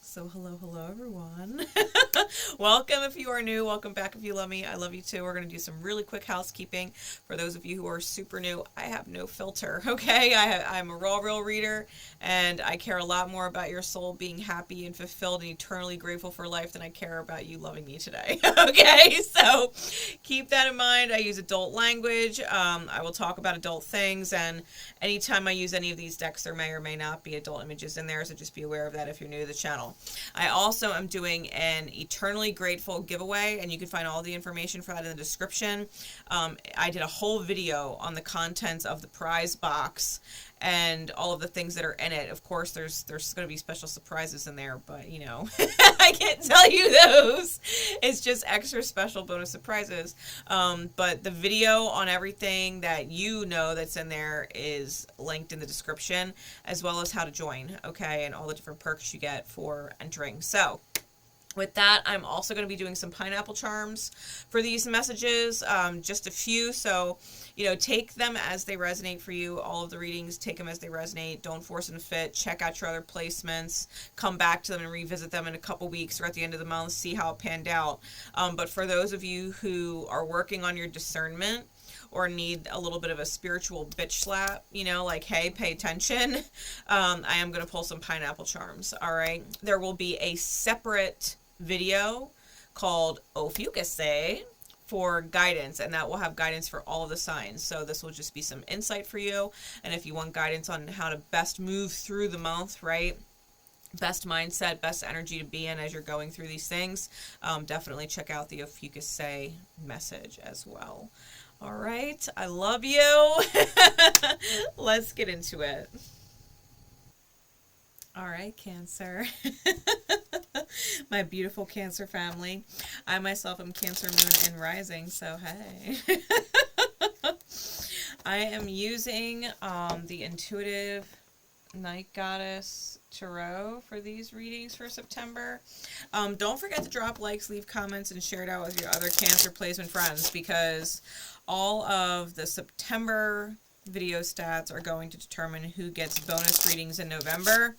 So hello everyone. Welcome if you are new, welcome back if you love me. I love you too. We're going to do some really quick housekeeping. For those of you who are super new, I have no filter, okay? I'm a raw, real reader, and I care a lot more about your soul being happy and fulfilled and eternally grateful for life than I care about you loving me today, okay? So keep that in mind. I use adult language. I will talk about adult things, and anytime I use any of these decks, there may or may not be adult images in there, so just be aware of that if you're new to the channel. I also am doing an Eternally Grateful giveaway, and you can find all the information for that in the description. I did a whole video on the contents of the prize box and all of the things that are in it. Of course, there's going to be special surprises in there, but, you know, I can't tell you those. It's just extra special bonus surprises. But the video on everything that you know that's in there is linked in the description, as well as how to join, okay, and all the different perks you get for entering. So with that, I'm also going to be doing some pineapple charms for these messages, just a few. So, you know, take them as they resonate for you. All of the readings, take them as they resonate. Don't force them to fit. Check out your other placements. Come back to them and revisit them in a couple weeks or at the end of the month. See how it panned out. But for those of you who are working on your discernment or need a little bit of a spiritual bitch slap, you know, like, hey, pay attention, I am going to pull some pineapple charms, all right? There will be a separate video called 𝘗𝘗𝘗𝘕𝘌 for guidance, and that will have guidance for all of the signs. So this will just be some insight for you, and if you want guidance on how to best move through the month, right? Best mindset, best energy to be in as you're going through these things, definitely check out the 𝘗𝘗𝘗𝘕𝘌 message as well. All right, I love you. Let's get into it. All right, Cancer. My beautiful Cancer family. I myself am Cancer Moon and Rising, so hey. I am using the Intuitive Night Goddess Tarot for these readings for September. Don't forget to drop likes, leave comments, and share it out with your other Cancer placement friends, because all of the September video stats are going to determine who gets bonus readings in November.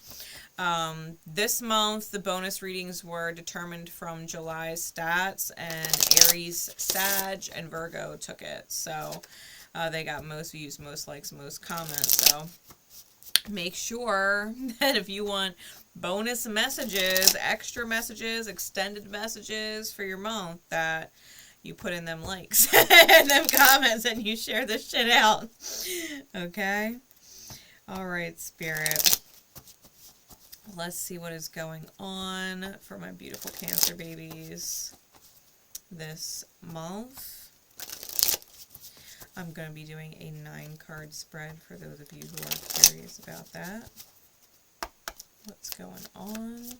This month, the bonus readings were determined from July's stats, and Aries, Sag, and Virgo took it. So they got most views, most likes, most comments. So make sure that if you want bonus messages, extra messages, extended messages for your month, that you put in them likes and them comments and you share this shit out. Okay? All right, Spirit. Let's see what is going on for my beautiful Cancer babies this month. I'm going to be doing a 9-card spread for those of you who are curious about that. What's going on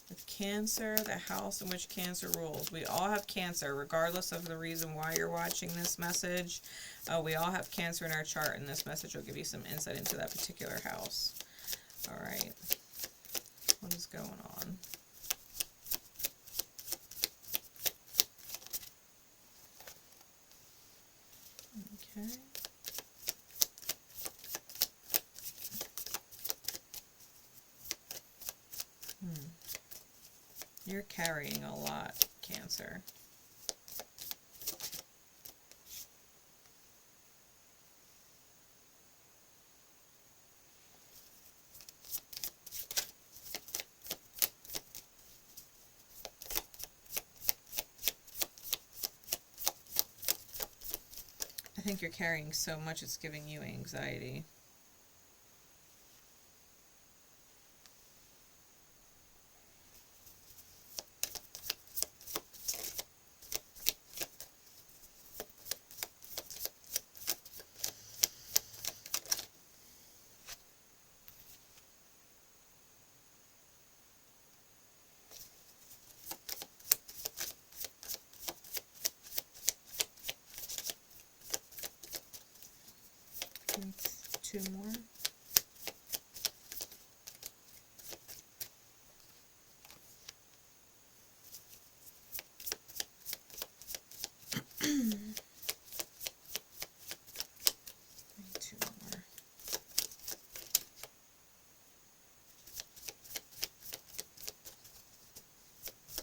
with Cancer, the house in which Cancer rules? We all have Cancer, regardless of the reason why you're watching this message. We all have Cancer in our chart, and this message will give you some insight into that particular house. All right, what is going on? Okay. You're carrying a lot, Cancer. I think you're carrying so much it's giving you anxiety. Two more. Two more.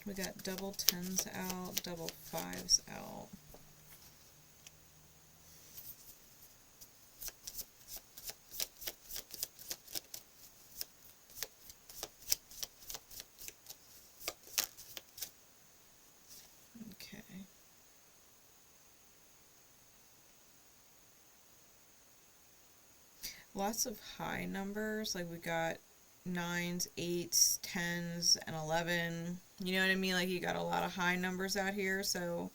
We got double 10s out, double 5s out. Okay. Lots of high numbers, like we got 9s, 8s, 10s, and 11. You know what I mean? Like you got a lot of high numbers out here, so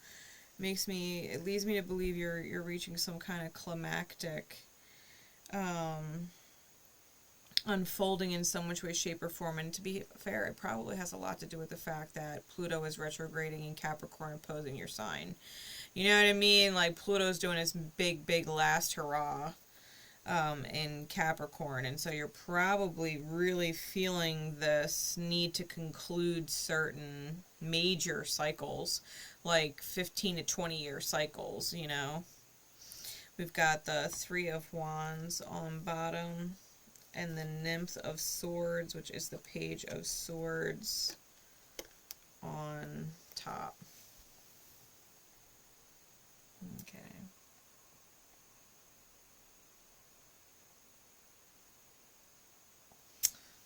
it leads me to believe you're reaching some kind of climactic unfolding in some which way, shape, or form. And to be fair, it probably has a lot to do with the fact that Pluto is retrograding in Capricorn, opposing your sign. You know what I mean? Like Pluto's doing its big last hurrah in Capricorn, and so you're probably really feeling this need to conclude certain major cycles, like 15 to 20 year cycles, you know. We've got the 3 of Wands on bottom, and the Nymph of Swords, which is the Page of Swords, on top. Okay.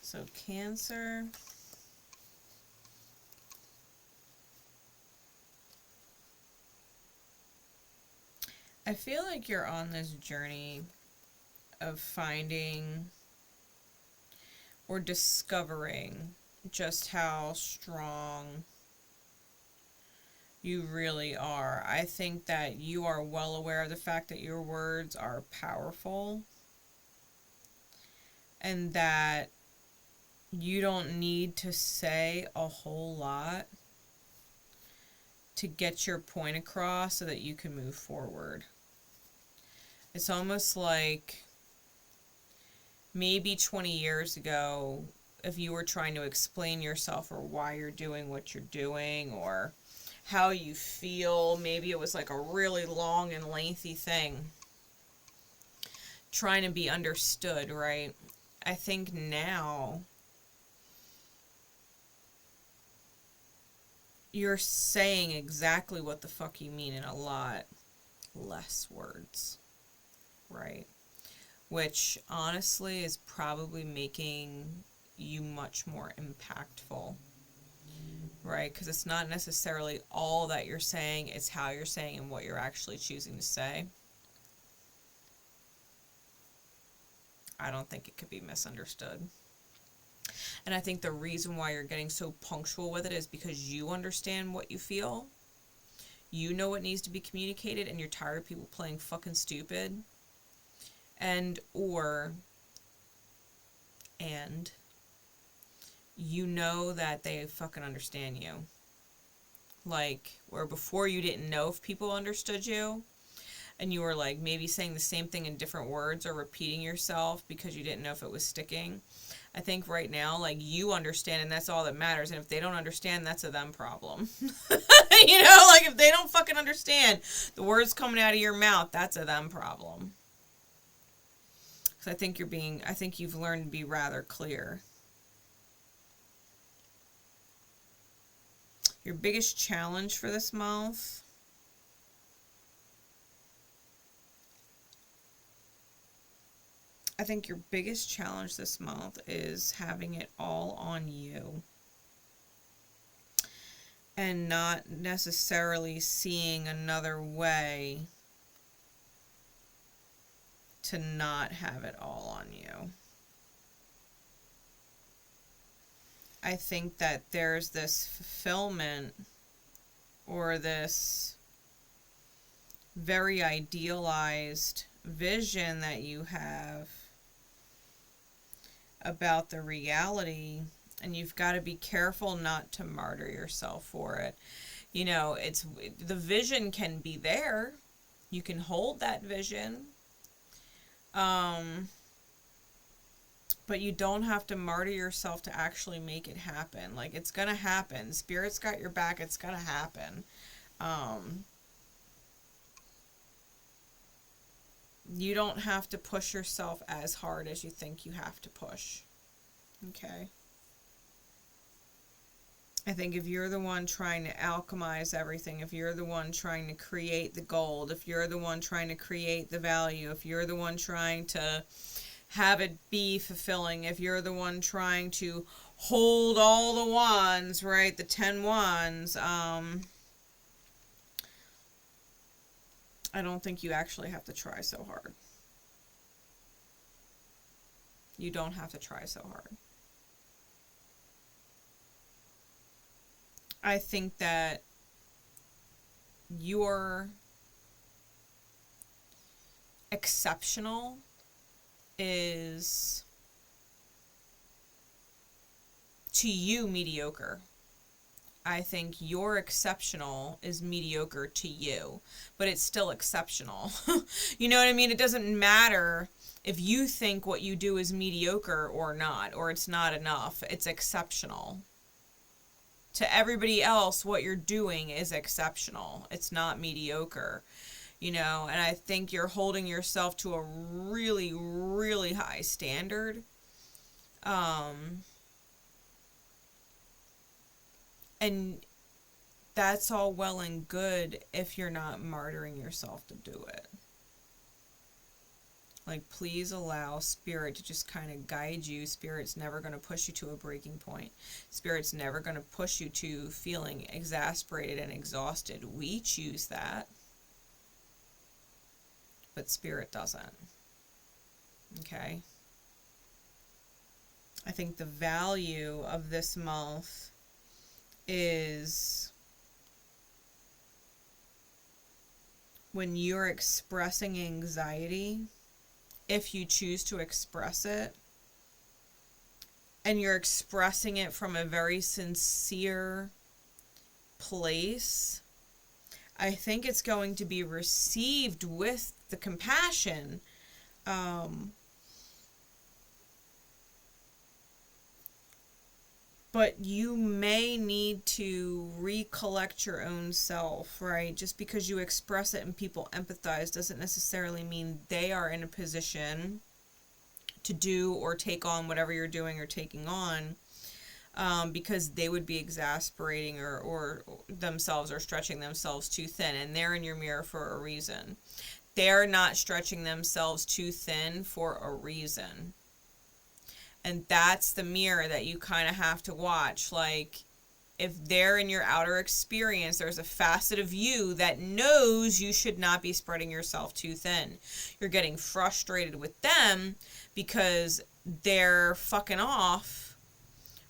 So Cancer. I feel like you're on this journey of finding or discovering just how strong you really are. I think that you are well aware of the fact that your words are powerful, and that you don't need to say a whole lot to get your point across so that you can move forward. It's almost like maybe 20 years ago, if you were trying to explain yourself or why you're doing what you're doing or how you feel, maybe it was like a really long and lengthy thing, trying to be understood, right? I think now you're saying exactly what the fuck you mean in a lot less words, right? Which honestly is probably making you much more impactful, right? Because it's not necessarily all that you're saying, it's how you're saying and what you're actually choosing to say. I don't think it could be misunderstood. And I think the reason why you're getting so punctual with it is because you understand what you feel. You know what needs to be communicated, and you're tired of people playing fucking stupid. And you know that they fucking understand you. Like, where before you didn't know if people understood you, and you were like maybe saying the same thing in different words or repeating yourself because you didn't know if it was sticking. I think right now, like, you understand, and that's all that matters. And if they don't understand, that's a them problem. You know, like, if they don't fucking understand the words coming out of your mouth, that's a them problem. Because I think you've learned to be rather clear. Your biggest challenge for this month, I think your biggest challenge this month is having it all on you and not necessarily seeing another way to not have it all on you. I think that there's this fulfillment or this very idealized vision that you have about the reality, and you've got to be careful not to martyr yourself for it. You know, the vision can be there. You can hold that vision. But you don't have to martyr yourself to actually make it happen. Like, it's gonna happen. Spirit's got your back. It's gonna happen. You don't have to push yourself as hard as you think you have to push. Okay? I think if you're the one trying to alchemize everything, if you're the one trying to create the gold, if you're the one trying to create the value, if you're the one trying to have it be fulfilling, if you're the one trying to hold all the wands, right, the 10 wands, I don't think you actually have to try so hard. You don't have to try so hard. I think that your exceptional is, to you, mediocre. I think your exceptional is mediocre to you, but it's still exceptional. You know what I mean? It doesn't matter if you think what you do is mediocre or not, or it's not enough. It's exceptional. To everybody else, what you're doing is exceptional. It's not mediocre, you know, and I think you're holding yourself to a really, really high standard. And that's all well and good if you're not martyring yourself to do it. Like, please allow Spirit to just kind of guide you. Spirit's never going to push you to a breaking point. Spirit's never going to push you to feeling exasperated and exhausted. We choose that. But Spirit doesn't. Okay? I think the value of this month is when you're expressing anxiety, if you choose to express it, and you're expressing it from a very sincere place, I think it's going to be received with the compassion. But you may need to recollect your own self, right? Just because you express it and people empathize doesn't necessarily mean they are in a position to do or take on whatever you're doing or taking on, because they would be exasperating or themselves or stretching themselves too thin, and they're in your mirror for a reason. They're not stretching themselves too thin for a reason. And that's the mirror that you kind of have to watch. Like, if they're in your outer experience, there's a facet of you that knows you should not be spreading yourself too thin. You're getting frustrated with them because they're fucking off,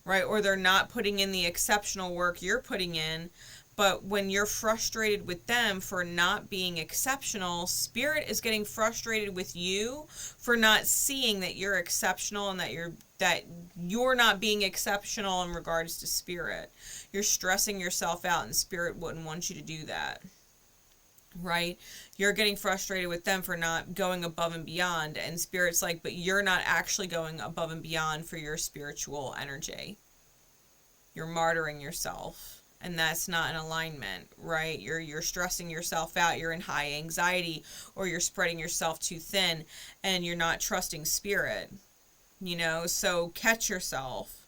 right? Or they're not putting in the exceptional work you're putting in. But when you're frustrated with them for not being exceptional, Spirit is getting frustrated with you for not seeing that you're exceptional and that you're not being exceptional in regards to Spirit. You're stressing yourself out, and Spirit wouldn't want you to do that. Right? You're getting frustrated with them for not going above and beyond, and Spirit's like, but you're not actually going above and beyond for your spiritual energy. You're martyring yourself. And that's not in alignment, right? You're stressing yourself out. You're in high anxiety, or you're spreading yourself too thin, and you're not trusting Spirit, you know? So catch yourself.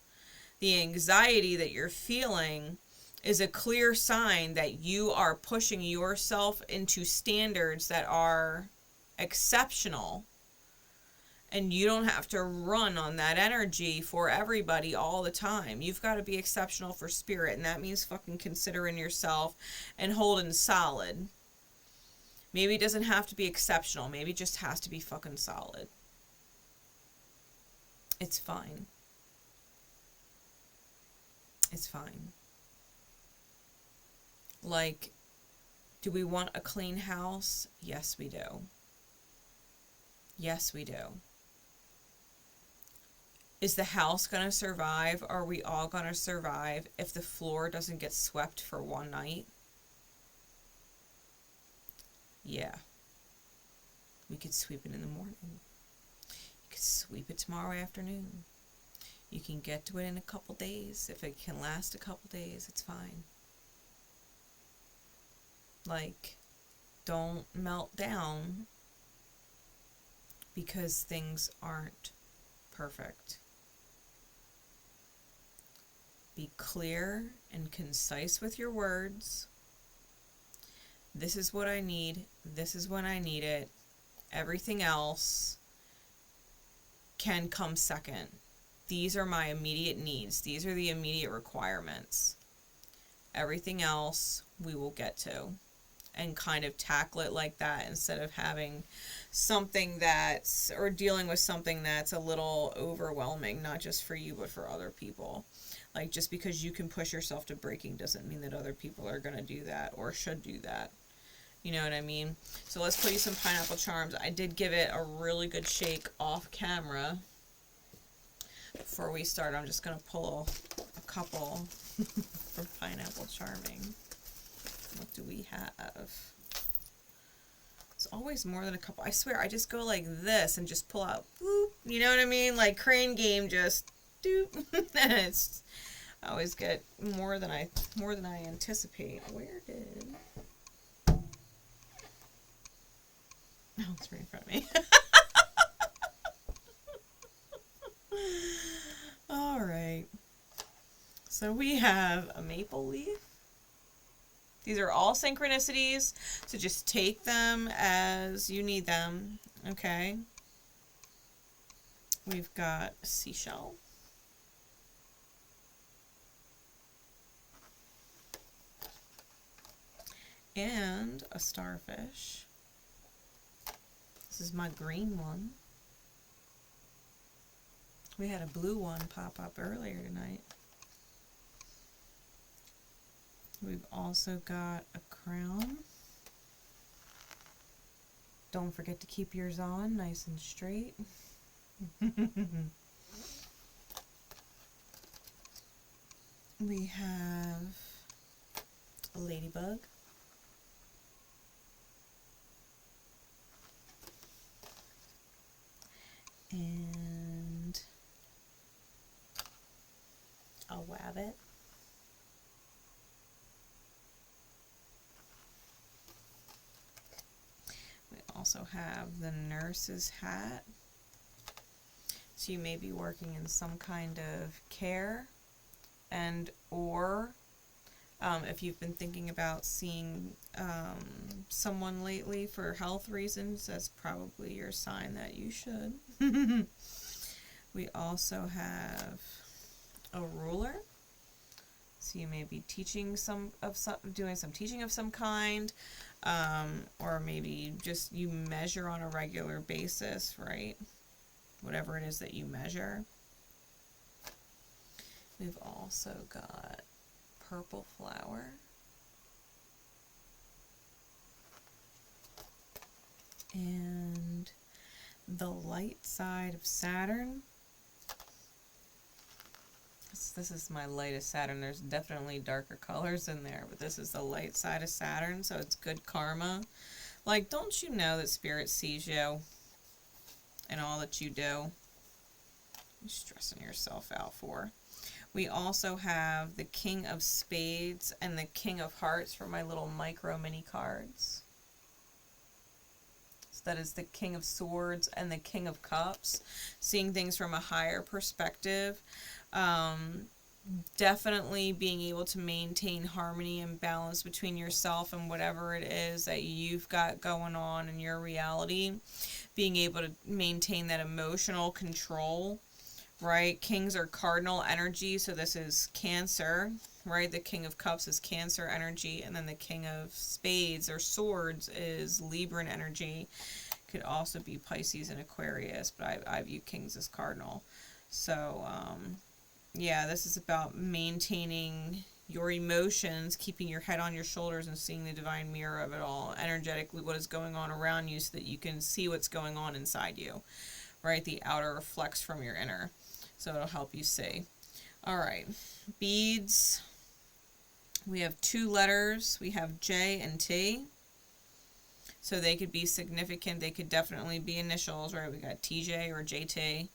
The anxiety that you're feeling is a clear sign that you are pushing yourself into standards that are exceptional. And you don't have to run on that energy for everybody all the time. You've got to be exceptional for Spirit, and that means fucking considering yourself and holding solid. Maybe it doesn't have to be exceptional. Maybe it just has to be fucking solid. It's fine. It's fine. Like, do we want a clean house? Yes, we do. Yes, we do. Is the house going to survive? Are we all going to survive if the floor doesn't get swept for one night? Yeah. We could sweep it in the morning. You could sweep it tomorrow afternoon. You can get to it in a couple days. If it can last a couple days, it's fine. Like, don't melt down because things aren't perfect. Be clear and concise with your words. This is what I need. This is when I need it. Everything else can come second. These are my immediate needs. These are the immediate requirements. Everything else we will get to. And kind of tackle it like that instead of having something that's, or dealing with something that's a little overwhelming, not just for you, but for other people. Like, just because you can push yourself to breaking doesn't mean that other people are going to do that or should do that. You know what I mean? So let's play some pineapple charms. I did give it a really good shake off camera. Before we start, I'm just going to pull a couple for pineapple charming. What do we have? It's always more than a couple. I swear, I just go like this and just pull out, boop, you know what I mean? Like crane game, just doop. And it's, I always get more than I anticipate. Where did? Oh, it's right in front of me. All right. So we have a maple leaf. These are all synchronicities, so just take them as you need them, okay? We've got a seashell. And a starfish. This is my green one. We had a blue one pop up earlier tonight. We've also got a crown. Don't forget to keep yours on nice and straight. We have a ladybug. And a wabbit. Also have the nurse's hat. So you may be working in some kind of care, and or if you've been thinking about seeing someone lately for health reasons, that's probably your sign that you should. We also have a ruler. So you may be teaching doing some teaching of some kind, or maybe just you measure on a regular basis, right? Whatever it is that you measure. We've also got purple flower. And the light side of Saturn. This is my lightest Saturn. There's definitely darker colors in there, but this is the light side of Saturn, so it's good karma. Like, don't you know that Spirit sees you and all that you do? You're stressing yourself out for. We also have the King of Spades and the King of Hearts for my little micro mini cards. So that is the King of Swords and the King of Cups. Seeing things from a higher perspective. Definitely being able to maintain harmony and balance between yourself and whatever it is that you've got going on in your reality. Being able to maintain that emotional control, right? Kings are cardinal energy, so this is Cancer, right? The King of Cups is Cancer energy, and then the King of Spades or Swords is Libran energy. Could also be Pisces and Aquarius, but I view Kings as cardinal. So, yeah, this is about maintaining your emotions, keeping your head on your shoulders and seeing the divine mirror of it all, energetically what is going on around you so that you can see what's going on inside you, right? The outer reflects from your inner, so it'll help you see. All right, beads. We have 2 letters. We have J and T. So they could be significant. They could definitely be initials, right? We got TJ or JT.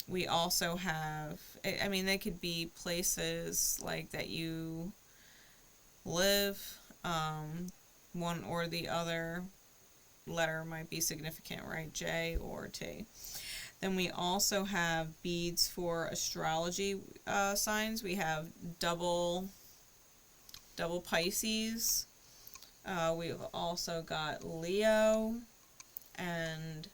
We also have, I mean, they could be places like that you live. One or the other letter might be significant, right? J or T. Then we also have beads for astrology signs. We have double Pisces. We've also got Leo and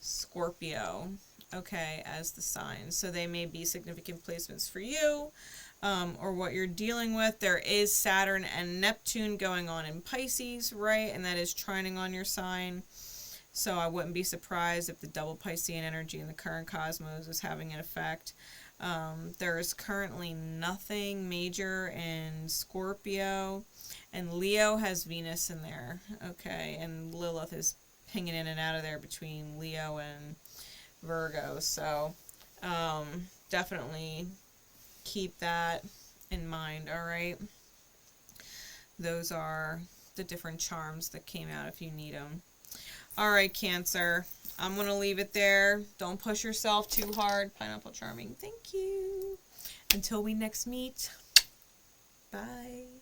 Scorpio, okay, as the signs. So they may be significant placements for you, or what you're dealing with. There is Saturn and Neptune going on in Pisces, right? And that is trining on your sign. So I wouldn't be surprised if the double Piscean energy in the current cosmos is having an effect. There is currently nothing major in Scorpio, and Leo has Venus in there, okay, and Lilith is pinging in and out of there between Leo and Virgo, so definitely keep that in mind, all right? Those are the different charms that came out if you need them. All right, Cancer. I'm going to leave it there. Don't push yourself too hard. Pineapple Charming, thank you. Until we next meet, bye.